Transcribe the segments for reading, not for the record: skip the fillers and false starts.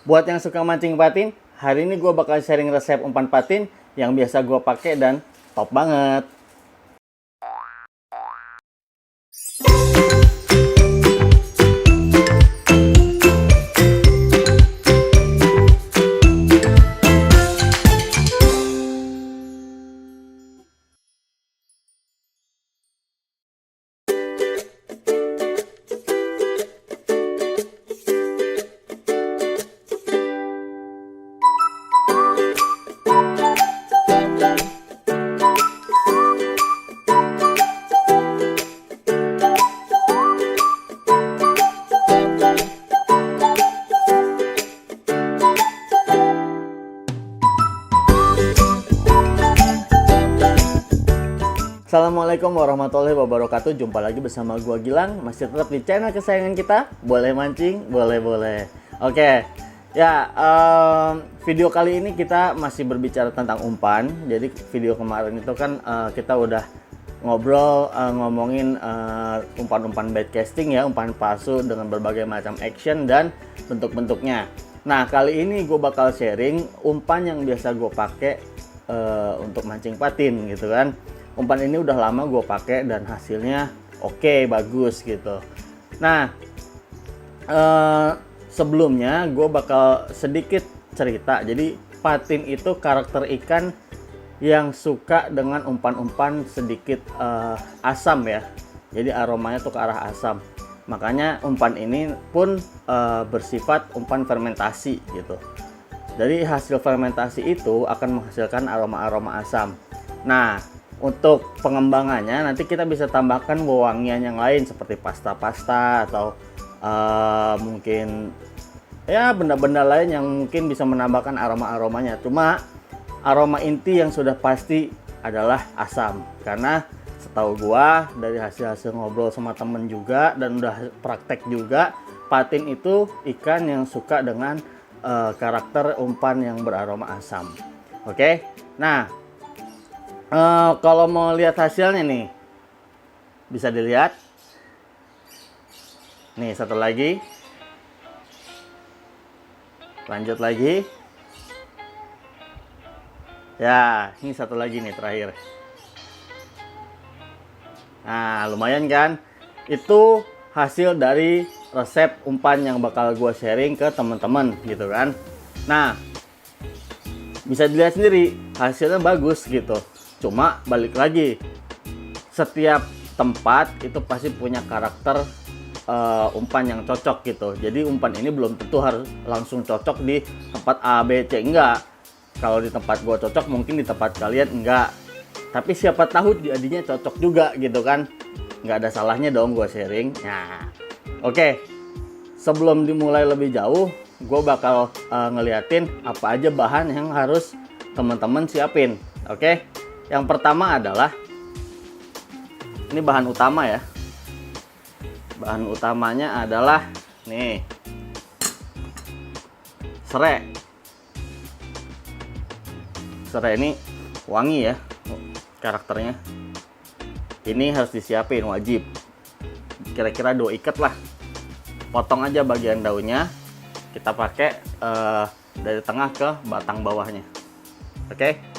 Buat yang suka mancing patin, hari ini gue bakal sharing resep umpan patin yang biasa gue pakai dan top banget. Assalamualaikum warahmatullahi wabarakatuh. Jumpa lagi bersama gua Gilang. Masih tetap di channel kesayangan kita, Boleh Mancing, Boleh. Oke. Ya, video kali ini kita masih berbicara tentang umpan. Jadi video kemarin itu kan kita udah ngobrol ngomongin umpan-umpan bait casting ya, umpan palsu dengan berbagai macam action dan bentuk-bentuknya. Nah, kali ini gue bakal sharing umpan yang biasa gue pakai untuk mancing patin gitu kan. Umpan ini udah lama gue pakai dan hasilnya oke, bagus gitu. Nah, sebelumnya gue bakal sedikit cerita. Jadi patin itu karakter ikan yang suka dengan umpan-umpan sedikit asam ya. Jadi aromanya tuh ke arah asam. Makanya umpan ini pun bersifat umpan fermentasi gitu. Dari hasil fermentasi itu akan menghasilkan aroma-aroma asam. Nah, untuk pengembangannya nanti kita bisa tambahkan wewangian yang lain seperti pasta-pasta atau mungkin ya benda-benda lain yang mungkin bisa menambahkan aroma-aromanya. Cuma aroma inti yang sudah pasti adalah asam, karena setahu gua dari hasil-hasil ngobrol sama temen juga dan udah praktek juga, patin itu ikan yang suka dengan karakter umpan yang beraroma asam. Oke. Nah, kalau mau lihat hasilnya nih, bisa dilihat. Nih, satu lagi. Lanjut lagi. Ya, ini satu lagi nih terakhir. Nah, lumayan kan? Itu hasil dari resep umpan yang bakal gue sharing ke teman-teman gitu kan. Nah, bisa dilihat sendiri hasilnya bagus gitu. Cuma balik lagi, setiap tempat itu pasti punya karakter umpan yang cocok gitu. Jadi umpan ini belum tentu harus langsung cocok di tempat A, B, C, enggak. Kalau di tempat gua cocok, mungkin di tempat kalian enggak. Tapi siapa tahu jadinya cocok juga gitu kan. Nggak ada salahnya dong gua sharing. Nah, oke. Sebelum dimulai lebih jauh, gua bakal ngeliatin apa aja bahan yang harus teman-teman siapin. Oke. Yang pertama adalah, ini bahan utama ya. Bahan utamanya adalah nih, serai. Serai ini wangi ya karakternya. Ini harus disiapin, wajib. Kira-kira 2 ikat lah. Potong aja bagian daunnya. Kita pakai dari tengah ke batang bawahnya. Oke.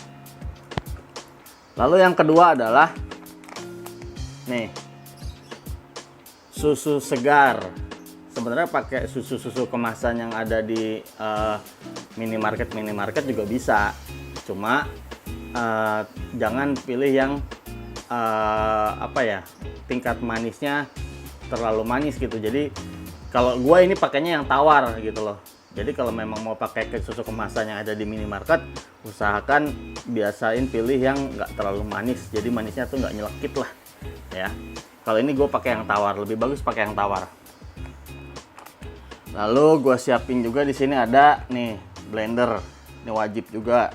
Lalu yang kedua adalah nih, susu segar. Sebenarnya pakai susu kemasan yang ada di minimarket juga bisa. Cuma jangan pilih yang tingkat manisnya terlalu manis gitu. Jadi kalau gue ini pakainya yang tawar gitu loh. Jadi kalau memang mau pakai susu kemasan yang ada di minimarket, usahakan biasain pilih yang nggak terlalu manis. Jadi manisnya tuh nggak nyelekit lah ya. Kalau ini gue pakai yang tawar, lebih bagus pakai yang tawar. Lalu gue siapin juga di sini ada nih blender, ini wajib juga.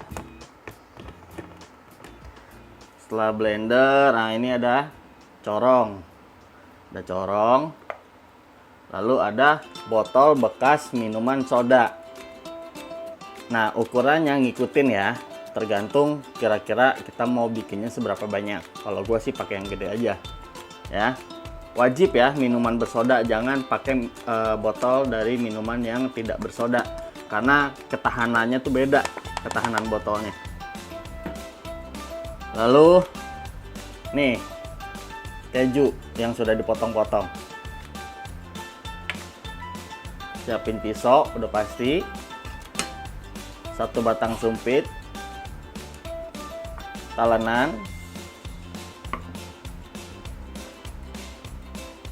Setelah blender, nah ini ada corong, lalu ada botol bekas minuman soda. Nah, ukurannya ngikutin ya, tergantung kira-kira kita mau bikinnya seberapa banyak. Kalau gue sih pakai yang gede aja ya. Wajib ya minuman bersoda, jangan pakai botol dari minuman yang tidak bersoda, karena ketahanannya tuh beda, ketahanan botolnya. Lalu nih keju yang sudah dipotong-potong. Siapin pisau udah pasti. 1 batang sumpit, talenan,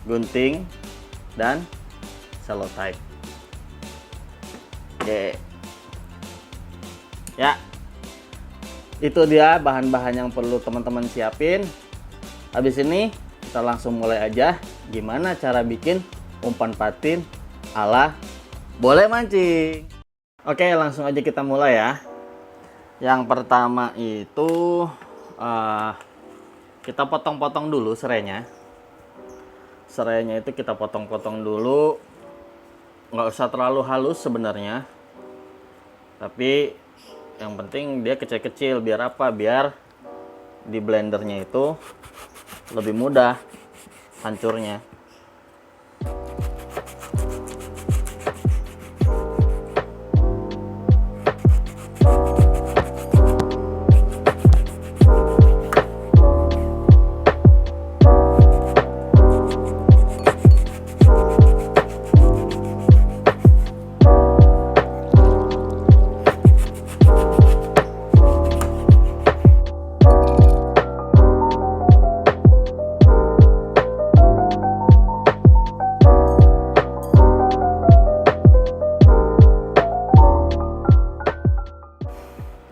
gunting, dan selotip. Oke. Ya. Itu dia bahan-bahan yang perlu teman-teman siapin. Habis ini kita langsung mulai aja gimana cara bikin umpan patin ala boleh mancing. Oke, langsung aja kita mulai ya. Yang pertama itu kita potong-potong dulu serainya. Serainya itu kita potong-potong dulu. Nggak usah terlalu halus sebenarnya. Tapi yang penting dia kecil-kecil, biar apa? Biar di blendernya itu lebih mudah hancurnya.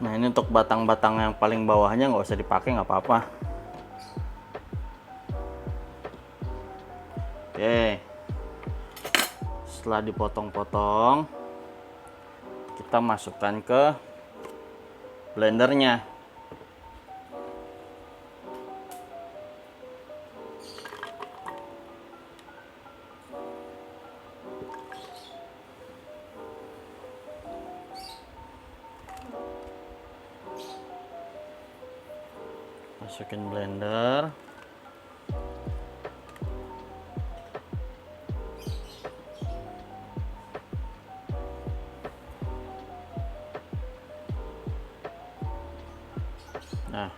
Nah, ini untuk batang-batang yang paling bawahnya nggak usah dipakai, nggak apa-apa. Oke, setelah dipotong-potong kita masukkan ke blendernya. Masukin blender. Nah,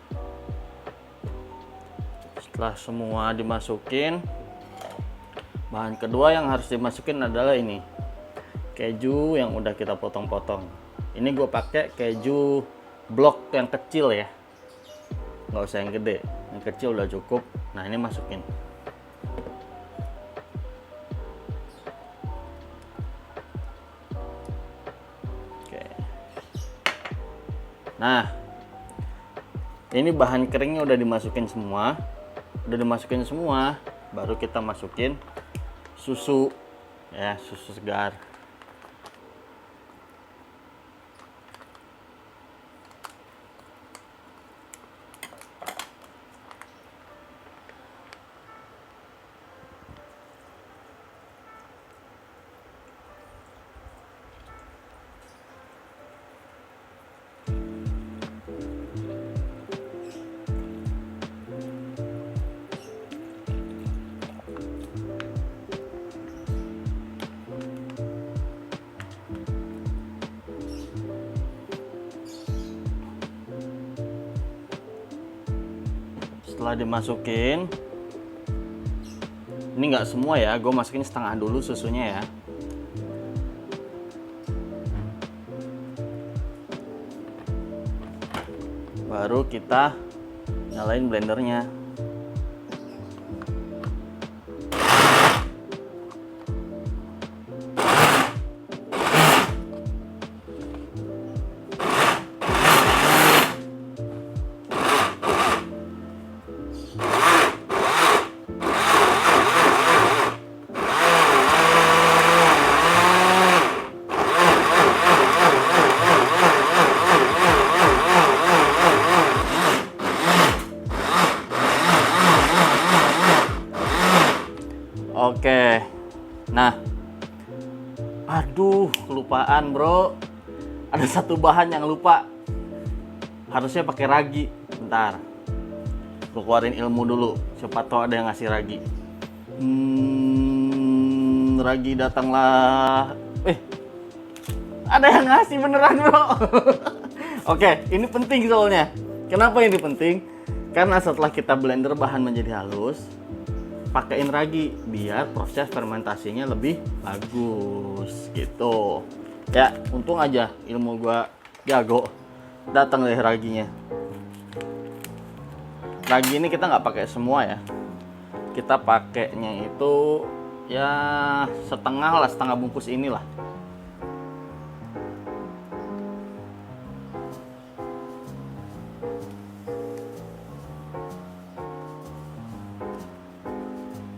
setelah semua dimasukin, bahan kedua yang harus dimasukin adalah ini, keju yang udah kita potong-potong. Ini gue pakai keju blok yang kecil ya, nggak usah yang gede, yang kecil udah cukup. Nah, ini masukin. Oke. Nah, ini bahan keringnya udah dimasukin semua. Baru kita masukin susu ya, susu segar. Setelah dimasukin, ini nggak semua ya, gue masukin setengah dulu susunya ya. Baru kita nyalain blendernya. Oke, nah, aduh, kelupaan bro, ada satu bahan yang lupa, harusnya pakai ragi. Bentar, gue keluarin ilmu dulu, siapa tahu ada yang ngasih ragi. Ragi datanglah, Ada yang ngasih beneran bro. Oke, ini penting soalnya. Kenapa ini penting? Karena setelah kita blender bahan menjadi halus, pakein ragi biar proses fermentasinya lebih bagus gitu. Ya, untung aja ilmu gua jago. Datang deh raginya. Ragi ini kita nggak pakai semua ya. Kita pakainya itu ya setengah lah, setengah bungkus inilah.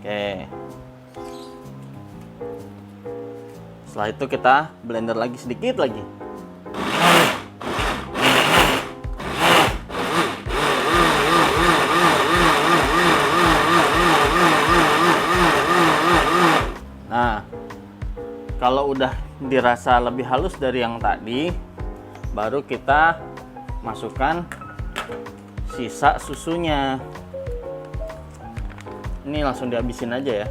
Oke. Setelah itu kita blender lagi sedikit lagi. Nah, kalau udah dirasa lebih halus dari yang tadi, baru kita masukkan sisa susunya. Ini langsung dihabisin aja ya.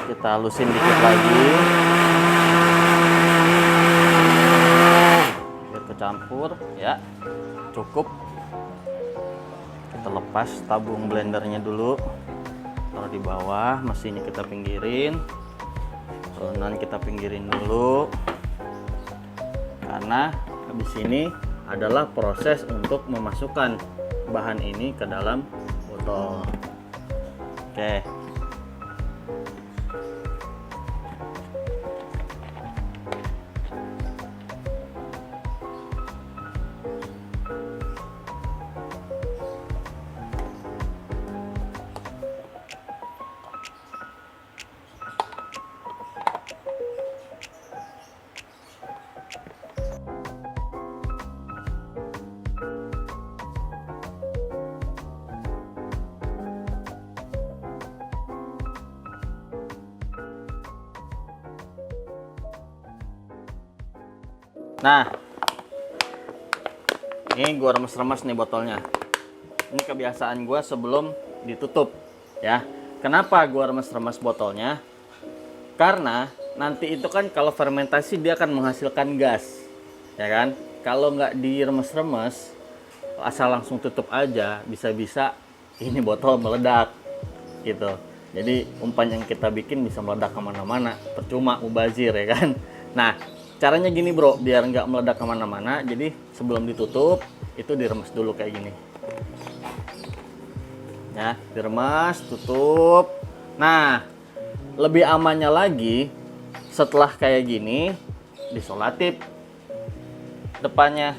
Kita halusin dikit lagi. Campur ya, cukup. Kita lepas tabung blendernya dulu, taruh di bawah, mesinnya kita pinggirin, adonan kita pinggirin dulu, karena habis ini adalah proses untuk memasukkan bahan ini ke dalam botol. Oke. Nah, ini gua remes-remes nih botolnya. Ini kebiasaan gua sebelum ditutup ya. Kenapa gua remes-remes botolnya? Karena nanti itu kan kalau fermentasi dia akan menghasilkan gas, ya kan? Kalau nggak diremes-remes, asal langsung tutup aja, bisa-bisa ini botol meledak gitu. Jadi umpan yang kita bikin bisa meledak kemana-mana, percuma mubazir ya kan. Nah, caranya gini bro, biar nggak meledak kemana-mana, jadi sebelum ditutup itu diremes dulu kayak gini ya, diremes, tutup. Nah, lebih amannya lagi setelah kayak gini disolatip depannya.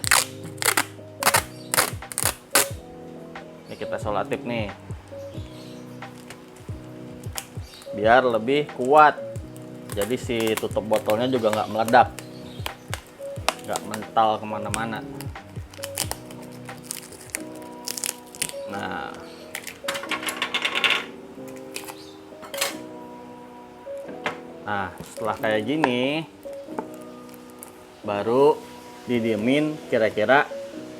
Ini kita solatip nih biar lebih kuat, jadi si tutup botolnya juga nggak meledak, nggak mental kemana-mana. Nah, setelah kayak gini baru didiemin kira-kira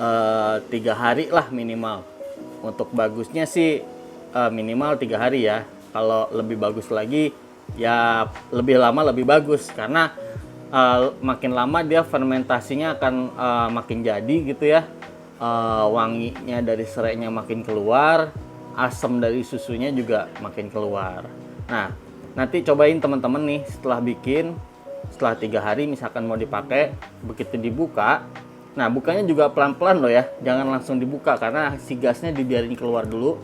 3 hari lah minimal. Untuk bagusnya sih minimal 3 hari ya. Kalau lebih bagus lagi ya lebih lama lebih bagus, karena makin lama dia fermentasinya akan makin jadi gitu ya. Wanginya dari serainya makin keluar, asam dari susunya juga makin keluar. Nah, nanti cobain teman-teman nih setelah bikin, setelah 3 hari misalkan mau dipakai, begitu dibuka, nah bukanya juga pelan-pelan loh ya, jangan langsung dibuka karena si gasnya dibiarin keluar dulu.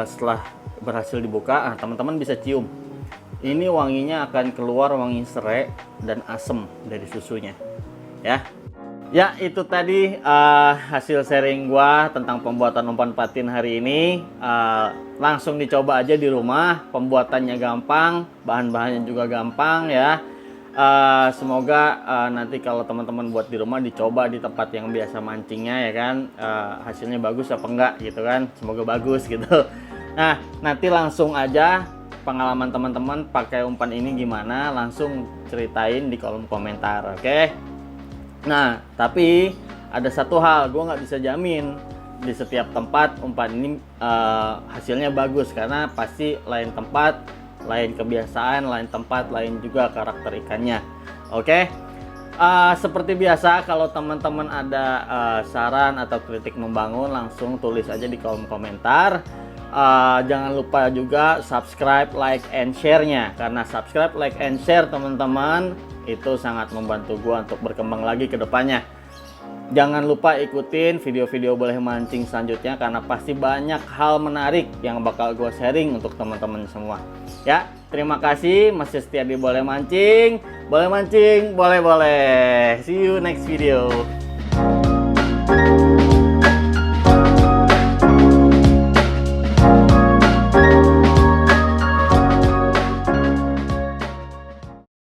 Setelah berhasil dibuka, nah teman-teman bisa cium, ini wanginya akan keluar wangi serai dan asam dari susunya ya. Ya, itu tadi hasil sharing gua tentang pembuatan umpan patin hari ini. Langsung dicoba aja di rumah, pembuatannya gampang, bahan-bahannya juga gampang ya. Semoga nanti kalau teman-teman buat di rumah dicoba di tempat yang biasa mancingnya ya kan, hasilnya bagus apa enggak gitu kan, semoga bagus gitu. Nah nanti langsung aja pengalaman teman-teman pakai umpan ini gimana, langsung ceritain di kolom komentar, oke? Nah tapi ada satu hal, gue nggak bisa jamin di setiap tempat umpan ini hasilnya bagus, karena pasti lain tempat, lain kebiasaan, lain tempat, lain juga karakter ikannya. Oke, seperti biasa kalau teman-teman ada saran atau kritik membangun, langsung tulis aja di kolom komentar. Jangan lupa juga subscribe, like, and share-nya, karena subscribe, like, and share teman-teman itu sangat membantu gua untuk berkembang lagi ke depannya. Jangan lupa ikutin video-video boleh mancing selanjutnya, karena pasti banyak hal menarik yang bakal gue sharing untuk teman-teman semua. Ya, terima kasih masih setia di Boleh Mancing. Boleh mancing, boleh-boleh. See you next video.